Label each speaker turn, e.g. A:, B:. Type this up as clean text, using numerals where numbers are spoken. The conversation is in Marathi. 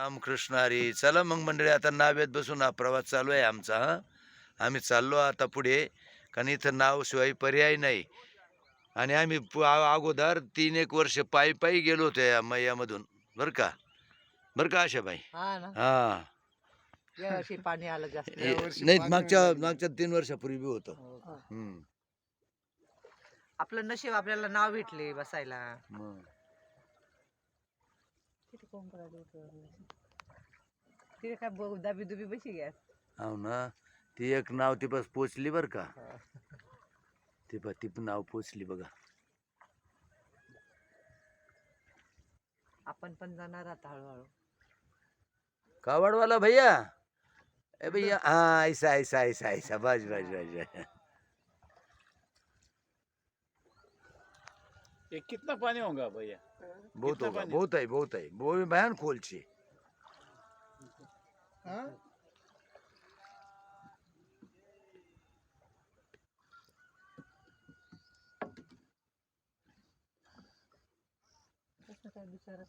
A: रामकृष्ण हरी. चला मग मंडळी, आता नावेत बसून हा प्रवास चालू आहे आमचा. हा, आम्ही चाललो आता पुढे, कारण इथं नाव शिवाय पर्याय नाही. आणि आम्ही अगोदर 3-1 वर्ष पायी पायी गेलो होतो या मैयामधून, बरं का, बरं का आशाबाई.
B: हा ना,
A: हा,
B: यावर्षी पाणी आलं जास्त.
A: नाही, मागच्या मागच्या 3 वर्षापूर्वी बी होतं.
B: हा.
A: हम्म.
B: आपलं नशीब आपल्याला नाव भेटले बसायला.
A: मग
B: तिथे काय दाबी दुबी बशी घ्या.
A: हो ना, ती एक नाव ती बस पोचली बरं का, ती पण नाव पोचली बघा.
B: आपण पण जाणार आता हळूहळू.
A: कावड़वाला भैया, ए भैया, हाँ ऐसा ऐसा ऐसा ऐसा, बस बस बस बस.
C: ये कितना पानी होगा भैया?
A: बहुत
C: कितना
A: होगा,
C: पानी?
A: बहुत है, बहुत है, वो भी बयान खोल छे.
B: काय बिचारा